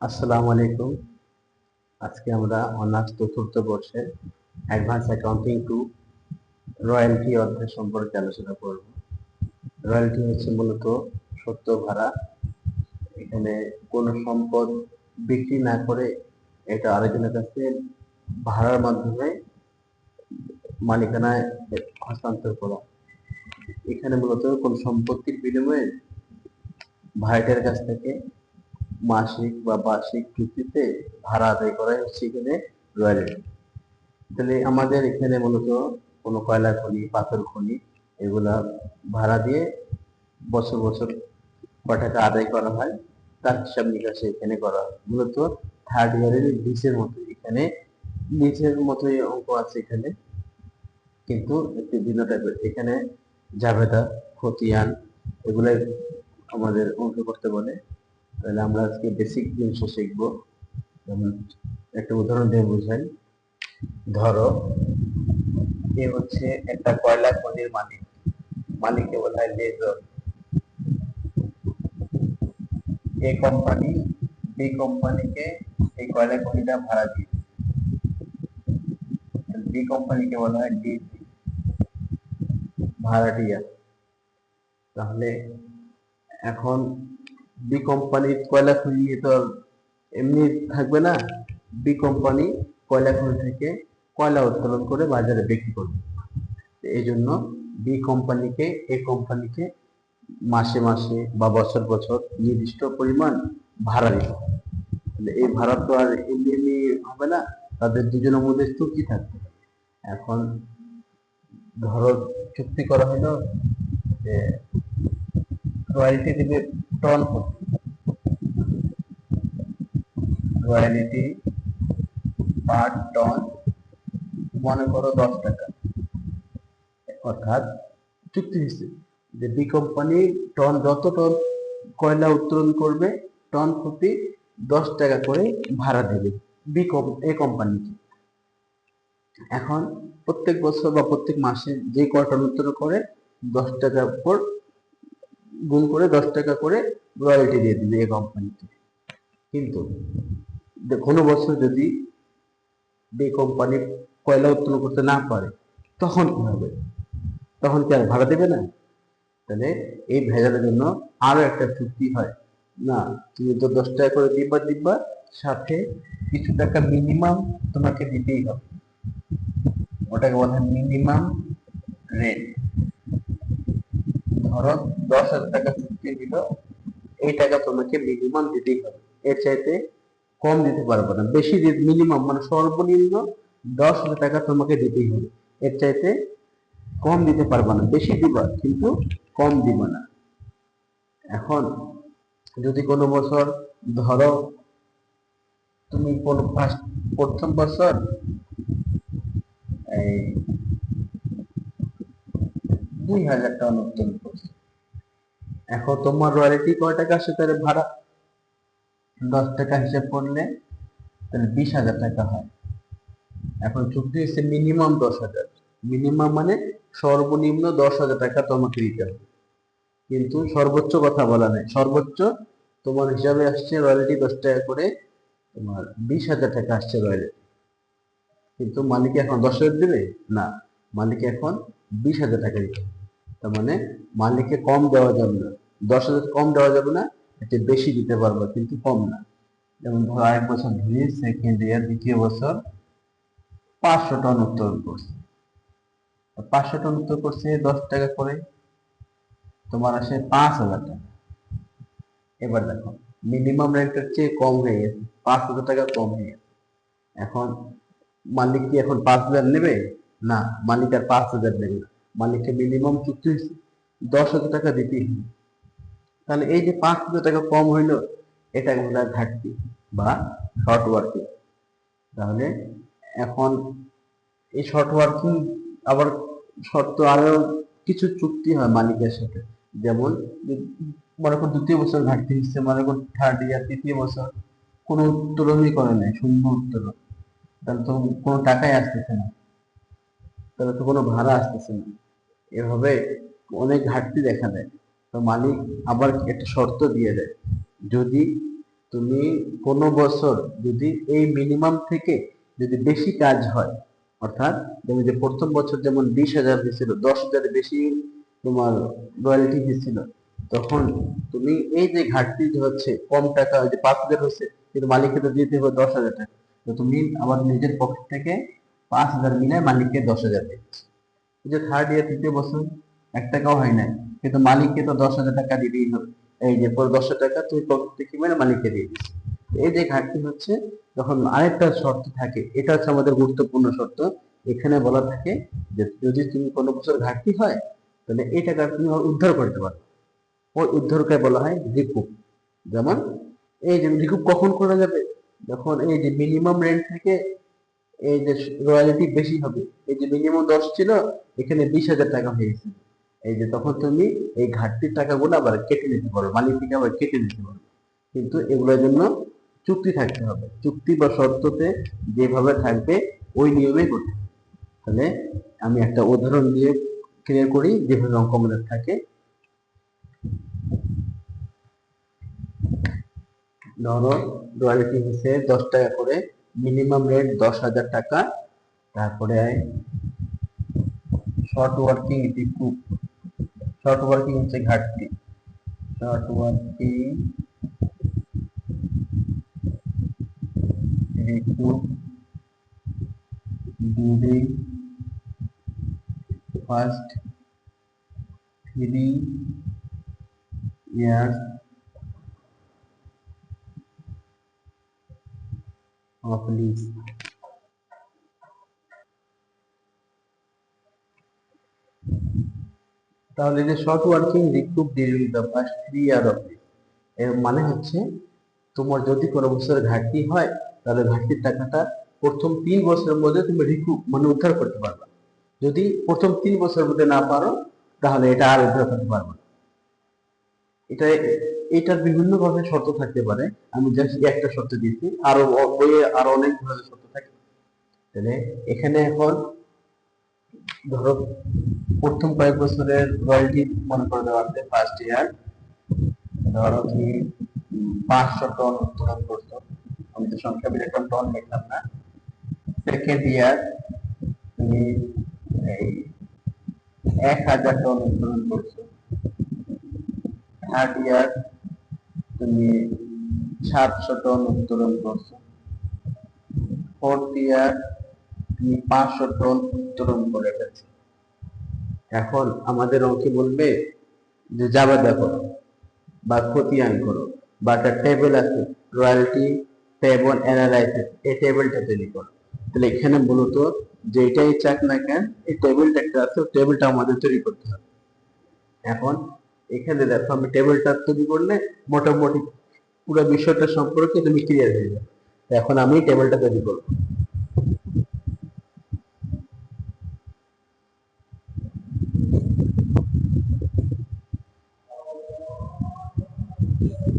আসসালামু আলাইকুম। আজকে আমরা অনার্স চতুর্থ বর্ষের অ্যাডভান্স অ্যাকাউন্টিং টু রয়্যালটি অধ্যায় সম্পর্কে আলোচনা করব। রয়্যালটি হচ্ছে মূলত সত্য ভাড়া। এখানে কোনো সম্পদ বিক্রি না করে এটা আরেকজনের কাছে ভাড়ার মাধ্যমে মালিকানায় হস্তান্তর করা। এখানে মূলত কোন সম্পত্তির বিনিময়ে ভাড়াটের কাছ থেকে মাসিক বা বার্ষিক ভিত্তিতে ভাড়া আদায় করাই হচ্ছে এখানে রয়্যালটি। তাহলে আমাদের এখানে মূলত কোনো কয়লা খনি, পাথর খনি এগুলা ভাড়া দিয়ে বছর বছর কয় টাকা আদায় করা হয় তার হিসাব নিকাশে এখানে করা হয়। মূলত থার্ড ইয়ারের লিজের মতো এখানে লিজের মতোই অঙ্ক আছে এখানে, কিন্তু একটু ভিন্ন টাইপের। এখানে জাবেদা, খতিয়ান এগুলাই আমাদের অঙ্ক করতে বলে। তাহলে আমরা আজকে বেসিক জিনিস শিখবো। যেমন একটা উদাহরণ দিয়ে বোঝাই। ধরো এ হচ্ছে একটা কয়লা খনির মালিক, মালিককে বলা হয় লেজর। এ কোম্পানি বি কোম্পানিকে এই কয়লা খনিটা ভাড়া দিয়ে, বি কোম্পানিকে বলা হয় ডিসি, ভাড়াটিয়া। তাহলে এখন বি কোম্পানির কয়লা খনি নিয়ে তো এমনি থাকবে না। বি কোম্পানি কয়লা খনি থেকে কয়লা উত্তোলন করে বাজারে বিক্রি করবে। এই জন্য বি কোম্পানিকে এ কোম্পানিকে মাসে মাসে বা বছর বছর নির্দিষ্ট পরিমাণ ভাড়া দিতে হবে। এই ভাড়া তো আর এমনি এমনি হবে না, তাদের দুজনের মধ্যে চুক্তি থাকবে। এখন ধরো চুক্তি করা হলো যে রয়্যালটি দিবে টন প্রতি, রয়্যালটি পার টন মনে করো 10 টাকা। অর্থাৎ চুক্তি হয়েছে যে বি কোম্পানি টন যত টন কয়লা উত্তোলন করবে টন প্রতি 10 টাকা করে ভাড়া দেবে এ কোম্পানিকে। এখন প্রত্যেক বছর বা প্রত্যেক মাসে যে কয় টন উত্তোলন করে 10 টাকার উপর গুণ করে 10 টাকা করে রয়্যালটি দিয়ে দিবে এ কোম্পানিকে। কিন্তু কোনো বছর যদি বি কোম্পানি কয়লা উত্তোলন করতে না পারে তখন কি হবে? তখন কি আর ভাড়া দেবে না? তাহলে এই ভেজালের জন্য আরো একটা চুক্তি হয়, না তুমি তো 10 টাকা করে দিবা দিবা, সাথে কিছু টাকা মিনিমাম তোমাকে দিতেই হবে। ওটাকে বলা হয় মিনিমাম রেট। ধরো 10,000 টাকা চুক্তি দিল, এই টাকা তোমাকে মিনিমাম দিতেই হবে। এর চাইতে কম দিতে পারবে না, বেশি মিনিমাম মানে সর্বনিম্ন 10,000 টাকা তোমাকে দিতেই হবে। এর চাইতে কম দিতে পারবে না, বেশি দিবা কিন্তু কম দিবা না। এখন যদি কোনো বছর ধরো তুমি কোনো প্রথম বছর এই 2,000 টন উত্তোলন করছো, এখন তোমার রয়্যালটি কয় টাকা আসে তাহলে ভাড়া 10 টাকা হিসেব করলে তাহলে 20,000 টাকা হয়। এখন চুক্তি হচ্ছে মিনিমাম 10,000, মিনিমাম মানে সর্বনিম্ন 10,000 টাকা তোমাকে দিতে হবে, কিন্তু সর্বোচ্চ কথা বলা নেই। সর্বোচ্চ তোমার হিসাবে আসছে রয়্যালটি 10 টাকা করে, তোমার 20,000 টাকা আসছে রয়্যালটি। কিন্তু মালিক এখন 10,000 দেবে না, মালিক এখন 20,000 টাকা দিতে হবে। তার মানে মালিককে কম দেওয়া যাবে না, 10,000 কম দেওয়া যাবে না, এতে বেশি দিতে পারবে কিন্তু কম না। যেমন ধরো আরেক বছর ধরি সেকেন্ড ইয়ার দ্বিতীয় বছর 500 টন উত্তোলন করছে, 500 টন উত্তোলন করছে 10 টাকা করে, তোমার আসে 5,000 টাকা। এবার দেখো মিনিমাম রেন্টের চেয়ে কম হয়ে গেছে, 5,000 টাকা কম হয়ে গেছে। এখন মালিক কি এখন 5,000 নেবে? না, মালিক আর 5,000 নেবে না। মালিককে মিনিমাম চুক্তি হয়েছে 10,000 টাকা দিতেই হবে। তাহলে এই যে 5,000 টাকা কম হইলো, এটা বলা হয় ঘাটতি বা শর্ট ওয়ার্কিং। তাহলে এখন এই শর্ট ওয়ার্কিং আবার শর্ত আরো কিছু চুক্তি হয় মালিকের সাথে। যেমন মনে করো দ্বিতীয় বছর ঘাটতি হচ্ছে, মনে করো থার্ড ইয়ার তৃতীয় বছর কোনো উত্তোলনই করে নাই, শূন্য উত্তোলন, তাহলে তো কোনো টাকাই আসতেছে না, তাহলে তো কোনো ভাড়া আসতেছে না। এভাবে অনেক ঘাটতি দেখা দেয়। তো মালিক আবার একটা শর্ত দিয়ে দেয়, যদি তুমি কোনো বছর যদি এই মিনিমাম থেকে যদি বেশি কাজ হয়, অর্থাৎ তুমি যে প্রথম বছর যেমন 20,000 হয়েছিল, 10,000 বেশি তোমার রয়্যালটি হয়েছিল, তখন তুমি এই যে ঘাটতি যে হচ্ছে কম টাকা, ওই যে 5,000 হচ্ছে কিন্তু মালিককে তো দিতে হবে 10,000 টাকা, তো তুমি আবার নিজের পকেট থেকে 5,000 মিলে মালিককে 10,000 দিচ্ছ। এই যে থার্ড ইয়ার, তৃতীয় বছর 1 টাকাও হয় নাই, কিন্তু মালিককে তো 10,000 টাকা দিতেই হবে। এই যে পরে 10,000 টাকা তুমি পকেট থেকে মেরে মালিককে দিয়ে দিচ্ছ। এই যে ঘাটতি হচ্ছে, তখন আরেকটা শর্ত থাকে, এটা হচ্ছে আমাদের গুরুত্বপূর্ণ শর্ত। এখানে বলা থাকে যে যদি তুমি কোনো বছর ঘাটতি হয়, তাহলে এই টাকা তুমি উদ্ধার করতে পারো। ওই উদ্ধারকে বলা হয় রিকুপ। যেমন এই যে রিকুপ কখন করা যাবে, যখন এই যে মিনিমাম রেন্ট থেকে এই যে রয়্যালিটি বেশি হবে, এই যে মিনিমাম 10 ছিল, এখানে 20,000 টাকা হয়ে গেছে, এই যে তখন তুমি এই ঘাটতির টাকাগুলো আবার কেটে নিতে পারো, মালিক থেকে আবার কেটে নিতে পারো। কিন্তু এগুলোর জন্য চুক্তি থাকতে হবে, চুক্তি বা শর্ততে যেভাবে থাকবে ওই নিয়মেই করতে হবে। তাহলে আমি একটা উদাহরণ দিয়ে ক্লিয়ার করি যেভাবে অঙ্ক আমাদের থাকে। ধরো রয়্যালটি হচ্ছে 10 টাকা করে, মিনিমাম রেট 10,000 টাকা, তারপরে short working recoup, short working হচ্ছে ঘাটতি, short working recoup during first 3 years of lease। তাহলে যে short working recoup during the first 3 year of lease, এর মানে হচ্ছে তোমার যদি কোনো বছরের ঘাটতি হয়, তাহলে ঘাটতির টাকাটা প্রথম 3 বছরের মধ্যে তুমি রিকুপ মানে উদ্ধার করতে পারবে। যদি প্রথম 3 বছরের মধ্যে না পারো, তাহলে এটা আর উদ্ধার করতে পারবে না। এটা এটার বিভিন্ন ভাবে শর্ত থাকতে পারে, আমি জাস্ট একটা শর্ত দিয়েছি, আরো বইয়ে আরো অনেক ধরনের শর্ত থাকে। তাহলে এখানে এখন ধরো প্রথম কয়েক বছরের রয়্যালটি মনে করে দেওয়া আছে, ফার্স্ট ইয়ার ধরো তুমি 500 টন উত্তোলন করছো, আমি তো সংখ্যা বিরাটন টন লিখলাম না। সেকেন্ড ইয়ার তুমি এই 1,000 টন উত্তোলন করছো। থার্ড ইয়ার তুমি 700 টন উত্তোলন করছো। ফোর্থ ইয়ার তুমি 500 টন উত্তোলন করে ফেলছো। এখন আমাদের অঙ্কে বলবে যে জাবেদা করো বা খতিয়ান করো, বা একটা টেবিল আছে রয়্যালটি টেবল অ্যানালাইসিস, এই টেবিলটা তৈরি করো। তাহলে এখানে মূলত যেটাই চাক না কেন, এই টেবিলটা একটা আছে, টেবিলটা আমাদের তৈরি করতে হবে। এখন এখানে দেখো আমি টেবিলটা তৈরি করলে মোটামুটি পুরো বিষয়টা সম্পর্কে তুমি ক্লিয়ার হয়ে যাবে। এখন আমি টেবিলটা তৈরি করবো।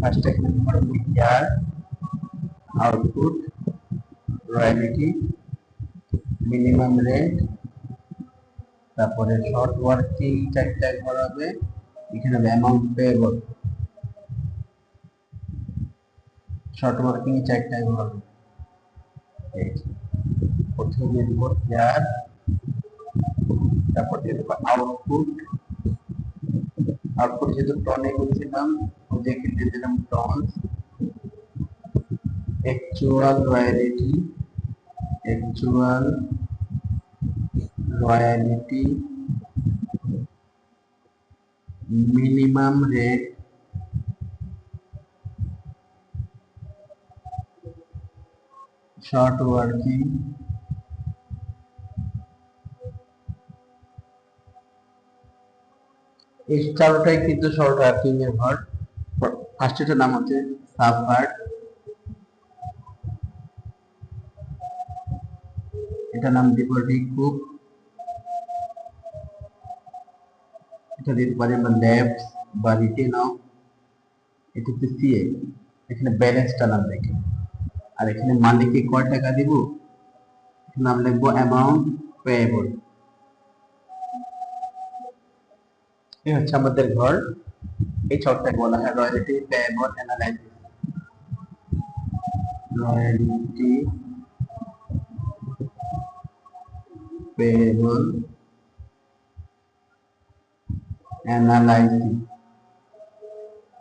ফার্স্ট এখানে তোমার ইয়ার আউটপুট রয়্যালিটি মিনিমাম রেন্ট, তারপরে শর্ট ওয়ার্কিং চারটা ঘর হবে, এখানে হবে অ্যামাউন্ট পেয়েবল, শর্ট ওয়ার্কিং চারটা ঘর হবে। প্রথমে দিয়ে দিব ইয়ার, তারপর দিয়ে দেবো আউটপুট, আউটপুট যেহেতু টনে বলছিলাম ওদেরকে দিয়ে দিলাম ton, actual royalty, actual royalty minimum rate, short working, এই চারটাই কিন্তু শর্ট ওয়ার্কিং এর ঘর। ফার্স্টের নাম হচ্ছে সাব ঘাট, এটা নাম দিব রিকুপ, এটা দিতে পারি আমরা ল্যাবস বা রিটেনাও, এটা হচ্ছে সিএ, এখানে ব্যালেন্সটা নাম দেখে। আর এখানে মালিককে কয় টাকা দিব, নাম লিখবো অ্যামাউন্ট পেয়েবল। এই হচ্ছে আমাদের ঘর, এই ছকটাকে বলা হয় royalty payable analysis. Royalty payable analysis.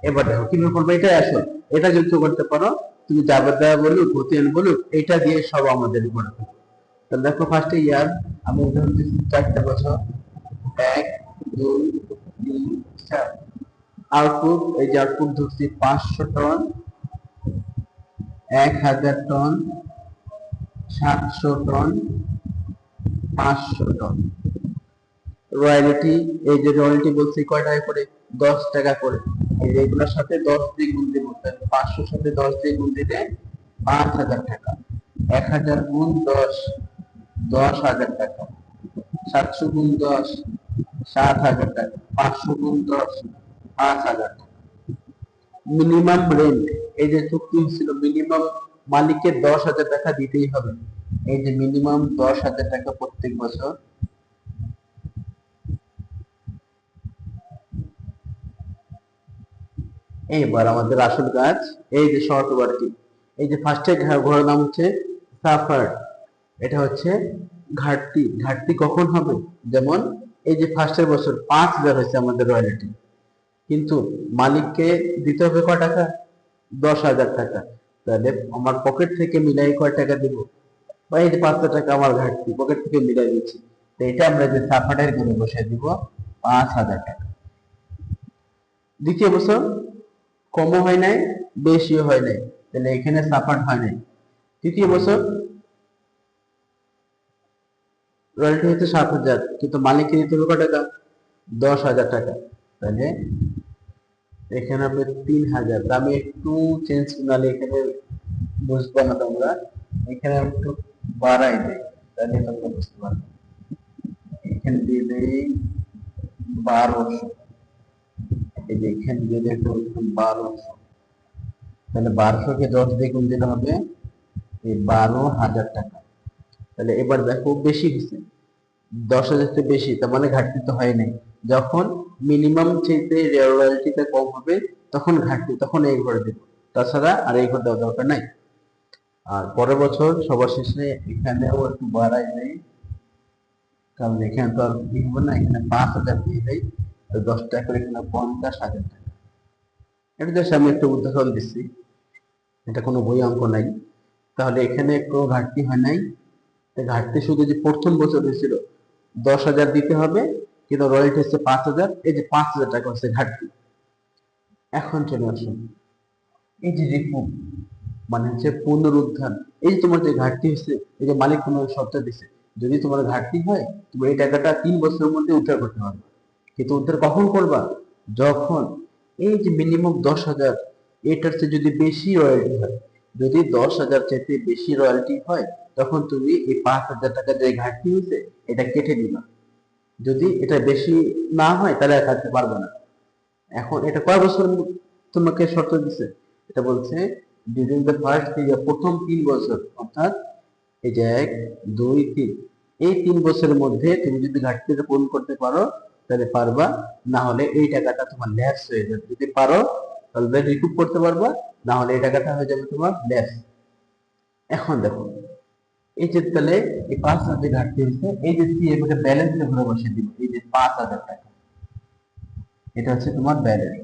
এবার দেখো কিভাবে করবে, এটাই আসল। এটা যুক্ত করতে পারো তুমি, যাবতীয় বলুক গতিয়ান বলুক, এটা দিয়ে সব আমাদের করে ফেলবে। তাহলে দেখো ফার্স্টে ইয়ার আমি ধরছি 4টা বছর, 1 2 3 4। আউটপুট, এই যে আউটপুট ধরছি 500 ton, 1000 ton, 700 ton, 500 ton. Royalty, এই যে রয়্যালটি বলছি কয় টাকা করে, 10 টাকা করে। এই যে এগুলোর সাথে 10 দিয়ে গুণ দিব, 500 সাথে 10 দিয়ে গুণ দিলে 5000 টাকা। 1000 গুণ 10, 10,000 টাকা। 700 গুণ 10, 7,000 টাকা। 500 গুণ 10, 5,000 টাকা। মিনিমাম রেন্ট, এই যে চুক্তি ছিল মিনিমাম মালিককে 10,000 টাকা দিতেই হবে। এই যে মিনিমাম 10,000 টাকা প্রত্যেক বছর। এইবার আমাদের আসল কাজ, এই যে শর্ট ওয়ার্কিং। এই যে ফার্স্টে ঘরের নাম হচ্ছে সাফার, এটা হচ্ছে ঘাটতি। ঘাটতি কখন হবে, যেমন এই যে ফার্স্টের বছর 5,000 হয়েছে আমাদের রয়্যালটি, কিন্তু মালিককে দিতে হবে কয় টাকা, 10,000 টাকা। তাহলে আমার পকেট থেকে মিলাই কয় টাকা দিব, বা এই যে 500 টাকা আমার ঘাটতি, পকেট থেকে মিলাই দিচ্ছি। তো এটা আমরা যে সাফারের গুণে বসে দিব 5,000 টাকা। দ্বিতীয় বছর কমও হয় নাই, বেশিও হয় নাই, তাহলে এখানে সাফার হয় নাই। তৃতীয় বছর রয়্যালটি হচ্ছে 7,000, কিন্তু মালিককে দিতে হবে কত টাকা, 10,000 টাকা। তাহলে এখানে হবে 3,000। আমি একটু চেঞ্জ করলে এখানে বুঝবো না তোমরা, এখানে একটু বাড়াই দেই, তাহলে তোমরা বুঝতে পারবে। এখানে দিয়ে দেই 1200, এই যে এখানে দিয়ে দেই 1200। তাহলে 1200 কে 10 দিয়ে গুণ দিলে হবে এই 12,000 টাকা। তাহলে এবার দেখো বেশি হচ্ছে, 10,000 থেকে বেশি, তার মানে ঘাটতি তো হয় নাই। যখন মিনিমাম চাইতে রয়্যালটিটা কম হবে তখন ঘাটতি, তখন এই ঘরে দেব, তাছাড়া আর এই ঘর দেওয়ার দরকার নাই। আর পরের বছর সবার শেষে এখানেও একটু বাড়াই দেয়, কারণ এখানে তো আর কি হবে না, এখানে 5,000 দিয়ে দেয়, 10 টাকা করে এখানে 50,000 টাকা। এটা জাস্ট আমি একটা উদাহরণ দিচ্ছি, এটা কোনো বই অঙ্ক নাই। তাহলে এখানে কোনো ঘাটতি হয় নাই। ঘাটতি শুধু যে প্রথম বছর হয়েছিল 10,000 দিতে হবে, কিন্তু রয়্যালটি হচ্ছে 5,000, এই যে 5,000 টাকা হচ্ছে ঘাটতি। এখন চলে আসুন, এই যে রিকুপ মানে হচ্ছে পুনরুদ্ধার। এই যে তোমার যে ঘাটতি হচ্ছে, এই যে মালিক তোমার শর্ত দিচ্ছে, যদি তোমার ঘাটতি হয় তুমি এই টাকাটা 3 বছরের মধ্যে উদ্ধার করতে পারবে। কিন্তু উদ্ধার কখন করবা, যখন এই যে মিনিমাম 10,000 এটার চেয়ে যদি বেশি রয়্যালটি হয়। যদি 10,000 চাইতে বেশি রয়্যালটি হয়, তখন তুমি এই 5,000 টাকা যে ঘাটতি হয়েছে এটা কেটে দিবা। যদি এটা বেশি না হয় তাহলে আর কাটতে পারবে না। এখন এটা কয় বছর তোমাকে শর্ত দিছে, এটা বলছে ডিউরিং দ্য ফার্স্ট ইয়ার, প্রথম 3 বছর, অর্থাৎ এই যে 1 2 3, এই 3 বছরের মধ্যে তুমি যদি ঘাটতিটা পূরণ করতে পারো তাহলে পারবা, না হলে এই টাকাটা তোমার ল্যাপস হয়ে যাবে। যদি পারো তাহলে রিকুপ করতে পারবা, না হলে এই টাকাটা হয়ে যাবে তোমার ল্যাপস। এখন দেখো এই যে তাহলে এই 5,000 যে ঘাটতি হয়েছে, এই যে সি এর ব্যালেন্সে ঘরে বসিয়ে দিব, এই যে 5,000 টাকা, এটা হচ্ছে তোমার ব্যালেন্স।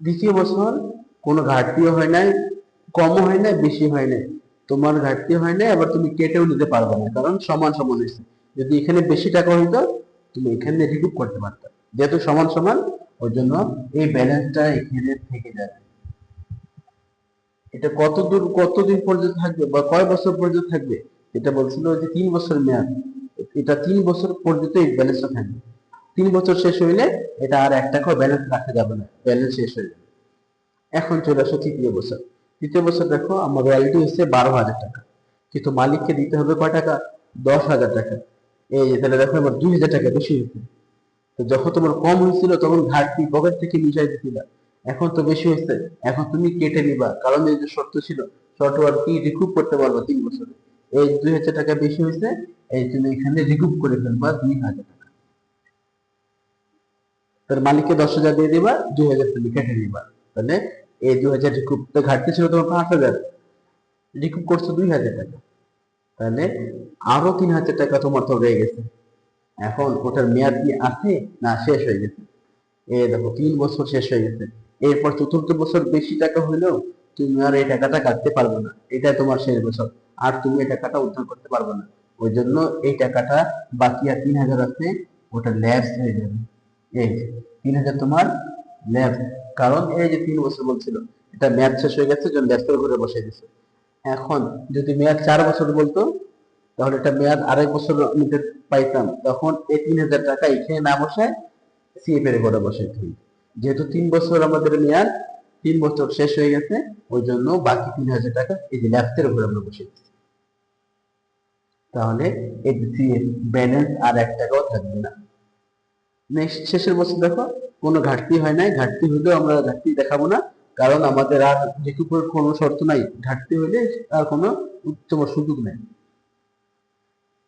দ্বিতীয় বছর কোনো ঘাটতিও হয় নাই, কমও হয় নাই, বেশি হয় নাই। তোমার ঘাটতি হয় নাই, আবার তুমি কেটেও নিতে পারবে না, কারণ সমান সমান হয়েছে। যদি এখানে বেশি টাকা হইতো তুমি এখানে রিকুপ করতে পারতে, যেহেতু সমান সমান, ওই জন্য এই ব্যালেন্সটা এখানে থেকে যাবে। এটা কতদিন পর্যন্ত থাকবে বা কয় বছর পর্যন্ত থাকবে, এটা বলছিল যে 3 বছর মেয়াদ। এটা 3 বছর পর্যন্ত এই ব্যালেন্সটা থাকবে। 3 বছর শেষ হইলে এটা আর 1 টাকাও ব্যালেন্স রাখা যাবে না, ব্যালেন্স শেষ হয়ে যাবে। এখন চলে আসো তৃতীয় বছর। তৃতীয় বছর দেখো আমার রয়্যালটি হচ্ছে 12,000 টাকা, কিন্তু মালিককে দিতে হবে কয় টাকা, 10,000 টাকা। এই যে তাহলে দেখো আমার 2,000 টাকা বেশি হয়েছে। তো যখন তোমার কম হয়েছিল তখন ঘাটতি পকেট থেকে মিশাই দিছিলা, এখন তো বেশি হয়েছে, এখন তুমি কেটে নিবা, কারণ এই যে শর্ত ছিল, শর্ত আর কি রিকুপ করতে পারবা 3 বছরে। এই 2,000 টাকা বেশি হয়েছে, এই তুমি এখানে রিকুপ করে ফেলবা 2,000 টাকা। তার মালিককে 10,000 দিয়ে দিবা, 2,000 তুমি কেটে নিবা। তাহলে এই 2,000 রিকুপ, তো ঘাটতি ছিল তোমার 5,000, রিকুপ করছো 2,000 টাকা, তাহলে আরো 3,000 টাকা তোমার তো রয়ে গেছে। এখন ওটার মেয়াদ কি আছে না শেষ হয়ে গেছে? দেখো 3 বছর শেষ হয়ে গেছে, এরপর চতুর্থ বছর বেশি টাকা হইলেও তুমি আর এই টাকাটা কাটতে পারবে না, এটা তোমার শেষ বছর, আর তুমি এই টাকাটা উদ্ধার করতে পারবে না। ওই জন্য এই টাকাটা বাকি আর 3,000 আছে, ওটা ল্যাপস হয়ে যাবে। এই যে 3,000 তোমার ল্যাপস, কারণ এই যে 3 বছর বলছিল, এটা মেয়াদ শেষ হয়ে গেছে, জন্য ল্যাপসের ঘরে বসে দিছে। এখন যদি মেয়াদ 4 বছর বলতো, তাহলে এটা মেয়াদ 2.5 বছর নিতে পাইতাম, তখন এই 3,000 টাকা এখানে না বসায় সিএফ এর ঘরে বসাইতে হবে। যেহেতু 3 বছর আমাদের মেয়াদ, 3 বছর শেষ হয়ে গেছে, ওই জন্য বাকি 3,000 টাকা এই যে ল্যাপসের ঘরে আমরা বসে দিচ্ছি। তাহলে এই সিএফ ব্যালেন্স আর 1 টাকাও থাকবে না। নেক্সট শেষের বছর দেখো কোনো ঘাটতি হয় নাই, ঘাটতি হলেও আমরা ঘাটতি দেখাবো না, কারণ আমাদের আর রিকুপের কোনো শর্ত নাই, ঘাটতি হলে আর কোনো উত্তম সুযোগ নেই।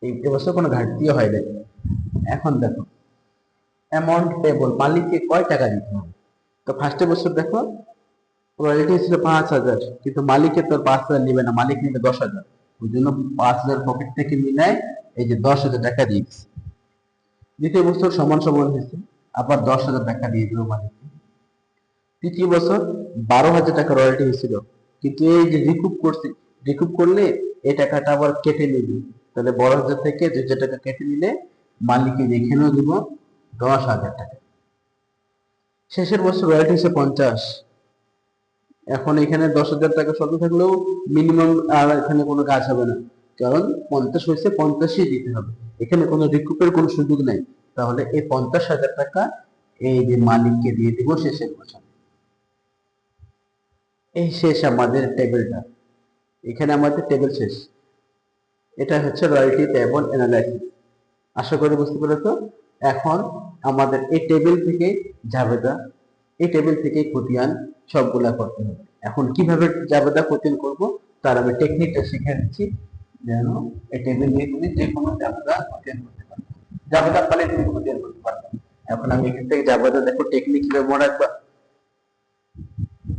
এই বছর কোনো ঘাটতিও হয় নাই। এখন দেখো অ্যামাউন্ট পেবল, মালিককে কয় টাকা দিতে হবে। তো ফার্স্টের বছর দেখো রয়্যালটি ছিল 5,000, কিন্তু মালিকের তোর 5,000 নিবে না, মালিক নিবে 10,000। ওই জন্য 5,000 পকেট থেকে মিলায় এই যে 10,000 টাকা দিয়েছে। দ্বিতীয় বছর সমান সমান হয়েছে, আবার 10,000 টাকা দিয়ে দিল মালিককে। তৃতীয় বছর 12,000 টাকা রয়্যালটি হয়েছিল, কিন্তু এই যে রিকুপ করছি, রিকুপ করলে এই টাকাটা আবার কেটে নিবি, তাহলে 12,000 থেকে 2,000 টাকা কেটে নিলে মালিককে এখানেও দিব 10,000 টাকা। শেষের বছর রয়্যালটি হচ্ছে 50। এখন এখানে 10,000 টাকা শর্ত থাকলেও মিনিমাম আর এখানে কোনো কাজ হবে না, কারণ 50 হয়েছে 50ই দিতে হবে, এখানে কোনো রিকুপের কোনো সুযোগ নেই। তাহলে এই 50,000 টাকা এই যে মালিককে দিয়ে দিব শেষের বছর। এই শেষ আমাদের টেবিলটা, এখানে আমাদের টেবিল শেষ। এটা হচ্ছে রয়্যালটি পেয়েবল অ্যানালাইসিস। আশা করি বুঝতে পেরেছো। এখন আমাদের এই টেবিল থেকে জাবেদা, এই টেবিল থেকে খতিয়ান সবগুলা করতে হবে। এখন কিভাবে জাবেদা খতিয়ান করব তার আমি টেকনিকটা শিখে দিচ্ছি, যেন এই টেবিল দিয়ে তুমি যে কোনো জাবেদা খতিয়ান করতে পারো, জাবেদা পালে তুমি খতিয়ান করতে পারবে। এখন আমি এখান থেকে জাবেদা দেখো টেকনিক কিভাবে মনে রাখবা।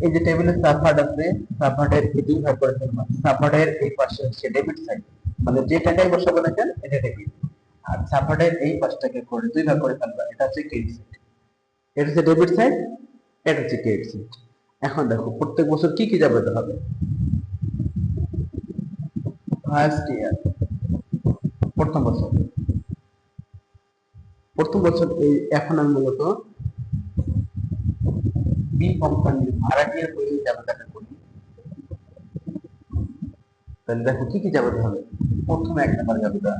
এই যে টেবিলের সাবপার্ট আছে, সাবপার্টের দুই ভাগ করে ফেলবা। সাবপার্টের এই পাশে হচ্ছে ডেবিট সাইড, মানে যে টাকাই বসাবো না কেন এটা ডেবিট, আর সাবপার্টের এই পাশটাকে করে দুই ভাগ করে ফেলবা, এটা হচ্ছে ক্রেডিট সাইড। এটা হচ্ছে ডেবিট সাইড, এটা হচ্ছে ক্রেডিট সাইড। এখন দেখো প্রত্যেক বছর কি কি জাবেদা হবে। ফার্স্ট ইয়ার, প্রথম বছর, প্রথম বছর এই এখন আমি মূলত বি কোম্পানির ভাড়াটিয়ার তৈরি জাবেদাটা করি। তাহলে দেখো কি কি জাবেদা হবে। প্রথমে 1 নাম্বার জাবেদা,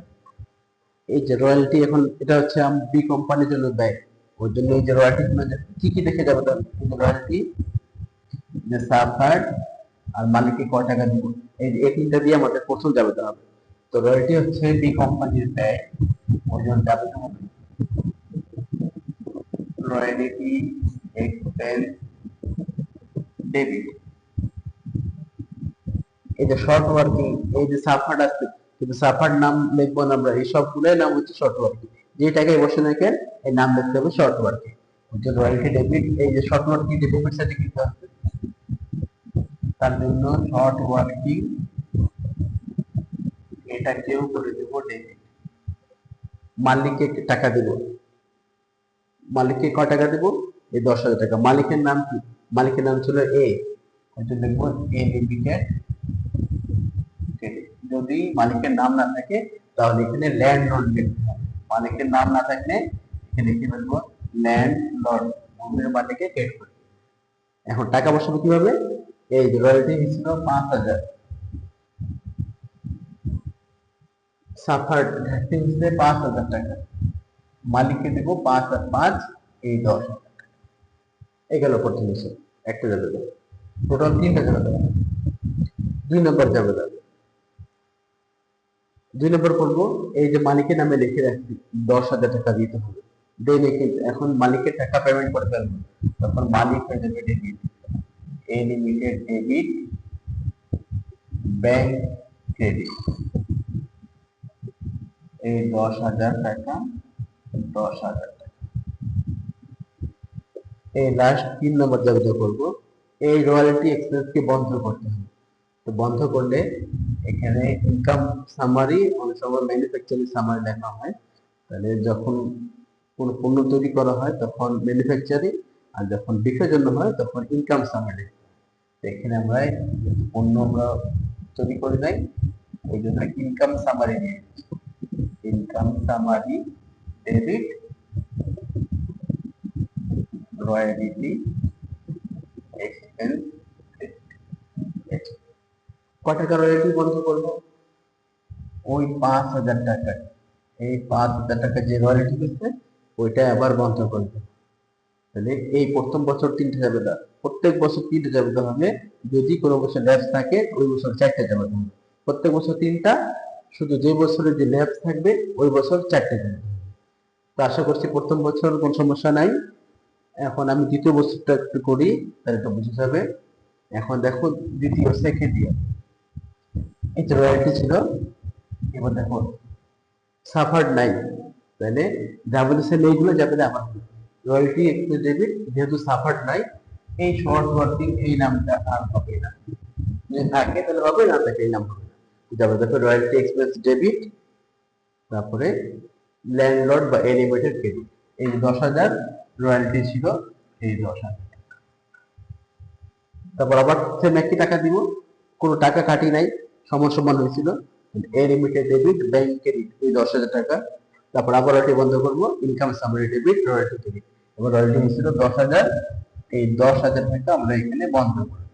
এই যে রয়্যালটি, এখন এটা হচ্ছে বি কোম্পানির জন্য দেয়, ওর জন্য এই যে রয়্যালটি কি কি দেখে জাবেদা হবে। রয়্যালটি, যে সাবহার্ট, আর মালিককে কয় টাকা দিব, এই তিনটা দিয়ে আমাদের প্রথম জাবেদা হবে। তো রয়্যালটি হচ্ছে বি কোম্পানির ব্যয়, ওই জন্য জাবেদা হবে রয়্যালটি এক্সপেন্স ডেবিট। এই যে শর্ট ওয়ার্কিং, এই যে সাফার্ট আছে, কিন্তু সাফার্ট নাম লিখবো না আমরা, এই সবগুলোর নাম হচ্ছে শর্ট ওয়ার্কিং, যে টাকায় বসে না কেন এই নাম লিখতে হবে শর্ট ওয়ার্কিং। যে রয়্যালটি ডেবিট, এই যে শর্ট ওয়ার্কিং ডেবিট সাইডে কিন্তু আছে, তার জন্য শর্ট ওয়ার্কিং এটাকেও করে দেবো ডেবিট। মালিককে টাকা দেব, মালিককে কয় টাকা দেব, এই 10,000 টাকা। মালিকের নাম কি, মালিকের নাম ছিল এ, ওই জন্য লিখবো এ লিমিটেড। যদি মালিকের নাম না থাকে তাহলে এখানে ল্যান্ড লর্ড লিখতে হবে, মালিকের নাম না থাকলে এখানে লিখে ফেলবো ল্যান্ড লর্ড, ভূমির মালিককে কেট করে। এখন টাকা বসাবো কিভাবে, এই যে রয়্যালটি ছিল 5,000, সাফার ঘাটতি হচ্ছে 5,000 টাকা, মালিককে দেব 5 আর 5 এই 10,000 টাকা। এই গেল প্রথম বছর একটা যাবে, টোটাল 3টা যাবে। 2 নম্বর যাবে, 2 নম্বর করবো, এই যে মালিকের নামে লিখে রাখছি 10,000 টাকা দিতে হবে, দেন এখন মালিকের টাকা পেমেন্ট করে ফেলবো, তখন মালিক হয়ে যাবে debit, a limited debit bank credit, এই 10,000 টাকা, 10,000 টাকা। এই লাস্ট 3 নম্বর জাবেদা করবো, এই রয়্যালটি এক্সপেন্স কে বন্ধ করতে হবে, তো বন্ধ করলে এখানে ইনকাম সামারি, অনেক সময় ম্যানুফ্যাকচারিং সামারি লেখা হয়। তাহলে যখন কোনো পণ্য তৈরি করা হয় তখন ম্যানুফ্যাকচারিং, আর যখন বিক্রয়ের জন্য হয় তখন ইনকাম সামারি। এখানে আমরা পণ্য আমরা তৈরি করে দেয়, ওই জন্য ইনকাম সামারি নিয়ে income summary debit royalty expense. কয় টাকা রয়্যালিটি বন্ধ করবো? ওই 5,000 টাকা, এই 5,000 টাকা যে রয়্যালিটি দিচ্ছে ওইটা আবার বন্ধ করবে। তাহলে এই প্রথম বছর 3টা যাবে না, প্রত্যেক বছর 3টা যাবে হবে। যদি কোনো বছর ল্যাপস থাকে ওই বছর 4টা যাবে হবে। প্রত্যেক বছর 3টা, শুধু যে বছরে যে ল্যাপস থাকবে ওই বছর 4টা যাবে। তো আশা করছি প্রথম বছর কোনো সমস্যা নাই। এখন আমি দ্বিতীয় বছরটা একটু করি, তাহলে একটু বুঝে যাবে। এখন দেখো দ্বিতীয় সেকেন্ড ইয়ার, এই যে রয়্যালিটি ছিল, এবার দেখো সাফার্ড নাই, তাহলে ডাব্লিউসি এইগুলো যাবে না আমার রয়্যালটি একটু ডেবিট, যেহেতু সাফার্ড নাই এই শর্ট ওয়ার্কিং এই নামটা আর হবে না। যদি থাকে তাহলে হবে, না থাকে এই নাম হবে না। যাবে দেখো রয়্যালটি এক্সপেন্স ডেবিট, তারপরে ল্যান্ডলর্ড বা এলিভেটেড ক্রেডিট, এই 10,000 রয়্যালটি ছিল, এই 10,000। তারপর আবার সেম একই টাকা দিব, কোনো টাকা কাটি নাই, সমান সমান হয়েছিল। এলিমিটেড ডেবিট ব্যাংক ক্রেডিট, এই 10,000 টাকা। তারপর আবার এটি বন্ধ করবো, income summary debit royalty credit. এবার রয়্যালটি হয়েছিল 10,000, এই 10,000 টাকা আমরা এখানে বন্ধ করব।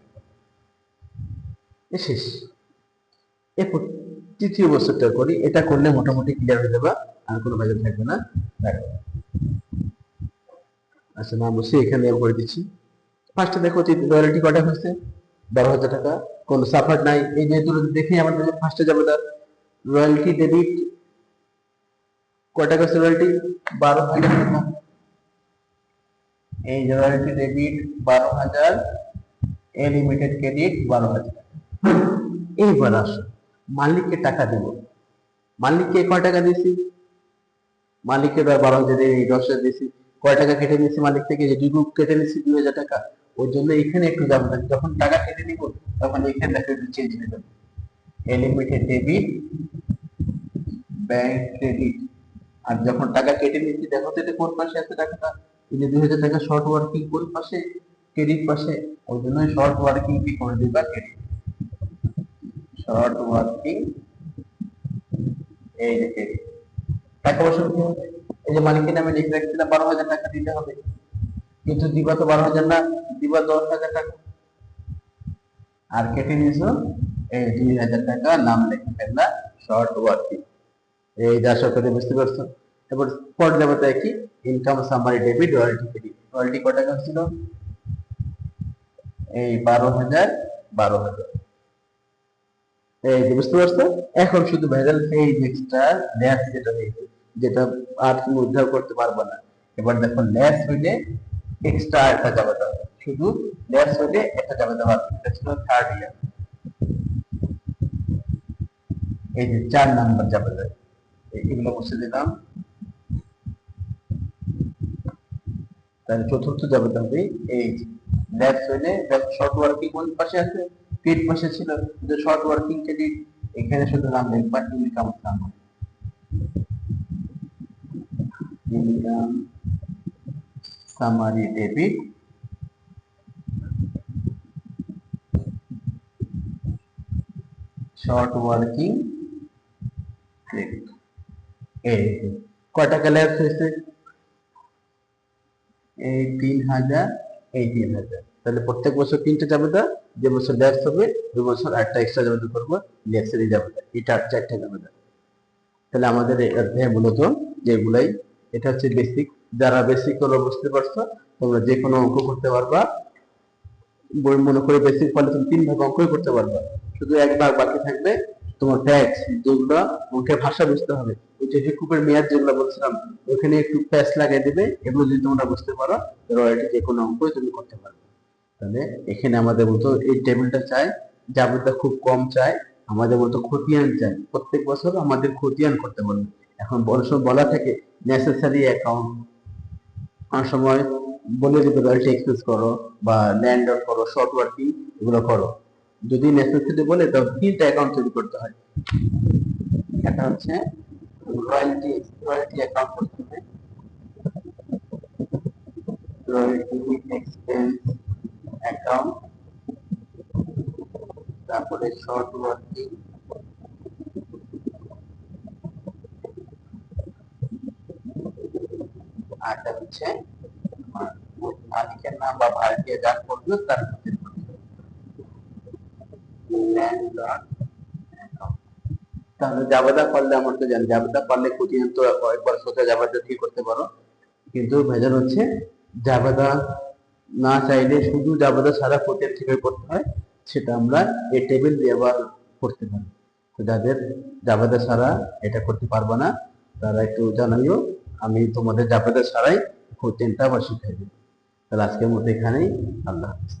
শেষ। এরপর তৃতীয় বছরটা করি, এটা করলে মোটামুটি ক্লিয়ার হয়ে যাবে, আর কোনো ভেজাল থাকবে না। দেখো আচ্ছা, না বসে এখানে করে দিচ্ছি। ফার্স্টে দেখো রয়্যালটি কটা হয়েছে, 12,000 টাকা, কোনো সাফার নাই। এই যেহেতু দেখি আমাদের ফার্স্টে যাবে তার রয়্যালটি ডেবিট কয় টাকা আছে, রয়্যালটি 12,000 টাকা। এই যে রয়্যালটি ডেবিট 12,000, লিমিটেড ক্রেডিট 12,000 টাকা। এইবার আসো মালিককে টাকা দেব, মালিককে কয় টাকা দিয়েছি, মালিককে 12,000 এই 10,000 দিয়েছি, কয় টাকা কেটে নিয়েছি মালিক থেকে, যে দুই কেটে নিয়েছি 2,000 টাকা। ওই জন্য এখানে একটু যাবে না, যখন টাকা কেটে নিব তখন এখানে দেখো একটু চেঞ্জ হয়ে যাবে। লিমিটেড ডেবিট ব্যাংক ক্রেডিট, আর যখন টাকা কেটে নিচ্ছি দেখো তো এটা কোন পাশে আছে টাকাটা, এই যে 2,000 টাকা শর্ট ওয়ার্কিং কোন পাশে, ক্রেডিট পাশে। ওই জন্য শর্ট ওয়ার্কিং কি করে দিবা, ক্রেডিট শর্ট ওয়ার্কিং, এই যে ক্রেডিট। টাকা বসানো কি হবে, এই যে মালিকের নামে লিখে রাখছিলাম 12,000 টাকা দিতে হবে, কিন্তু দিবা তো 12,000 না, দিবা 10,000 টাকা। আর কেটে নিয়েছো এই 2,000 টাকা, নাম লিখে ফেললা শর্ট ওয়ার্কিং। এই যা আশা করে বুঝতে পারছো। এবার পর যাবো তাই কি, income summary debit royalty credit. Royalty কত টাকা ছিল, এই 12,000, 12,000। এই যে বুঝতে পারছো। এখন শুধু ভেজাল এই এক্সট্রা ল্যাস যেটা হয়েছে, যেটা আর তুমি উদ্ধার করতে পারবে না। এবার দেখো ল্যাস হইলে এক্সট্রা একটা যাবে দেওয়া, শুধু ল্যাস হইলে একটা যাবে দেওয়া, এটা ছিল থার্ড ইয়ার। এই যে 4 নাম্বার যাবে দেওয়া, এগুলো বসে দিলাম। তাহলে চতুর্থ যাবে হবে এই ল্যাপস হইলে, শর্ট ওয়ার্কিং কোন পাশে আছে, ক্রেডিট পাশে ছিল, যে শর্ট ওয়ার্কিং ক্রেডিট, এখানে শুধু নাম লিখবা income summary, income summary debit short working credit. এই কয় টাকা ল্যাপস হয়েছে, এই 3,000, এই 3,000। তাহলে প্রত্যেক বছর 3টা যাবে, যে বছর ল্যাপস হবে ওই বছর একটা এক্সট্রা যাবে করবো, ল্যাপসেরই যাবে, এটা 4টা যাবে। তাহলে আমাদের এই অধ্যায় মূলত যেগুলাই, এটা হচ্ছে বেসিক। যারা বেসিক হলো বুঝতে পারছো, তোমরা যে কোনো অঙ্ক করতে পারবা। বই মনে করে বেসিক ফলে তুমি 3 ভাগ অঙ্কই করতে পারবা, শুধু 1 ভাগ বাকি থাকবে তোমার ট্যাক্স, যেগুলো অঙ্কের ভাষা বুঝতে হবে। ওই যে হিকুপের মেয়াদ যেগুলো বলছিলাম, ওখানে একটু প্যাচ লাগিয়ে দিবে, এগুলো যদি তোমরা বুঝতে পারো রয়্যালটি যে কোনো অঙ্কই তুমি করতে পারবে। তাহলে এখানে আমাদের মতো এই টেবিলটা চাই, জাবেদা খুব কম চাই, আমাদের মতো খতিয়ান চাই, প্রত্যেক বছর আমাদের খতিয়ান করতে বলবে। এখন বড় সব বলা থাকে নেসেসারি অ্যাকাউন্ট, অনেক সময় বলে দিবে রয়্যালটি এক্সপেন্স করো বা ল্যান্ড করো, শর্ট ওয়ার্কিং এগুলো করো। যদি নেসেসিটি বলে তবে 3টা অ্যাকাউন্ট তৈরি করতে হয়। এটা হচ্ছে রয়্যালটি অ্যাকাউন্ট করতে হবে, রয়্যালটি এক্সপেন্স অ্যাকাউন্ট, তারপরে শর্ট ওয়ার্কিং, আর এটা হচ্ছে মালিকের নাম বা ভাড়াটিয়া যার করবে তার ল্যান্ডলর্ড অ্যাকাউন্ট। তাহলে জাবেদা করলে আমরা তো জানি জাবেদা করলে কোটিয়ান তো একবার সোজা জাবেদা ঠিক করতে পারো, কিন্তু ভেজাল হচ্ছে জাবেদা না চাইলে শুধু জাবেদা ছাড়া কোটিয়ান ঠিক করতে হয়, সেটা আমরা এই টেবিল দিয়ে আবার করতে পারি। তো যাদের জাবেদা ছাড়া এটা করতে পারবে না তারা একটু জানাইও, আমি তোমাদের জাবেদা ছাড়াই কোটিয়ানটা আবার শিখাই দিই। তাহলে আজকের মতো এখানেই, আল্লাহ হাফেজ।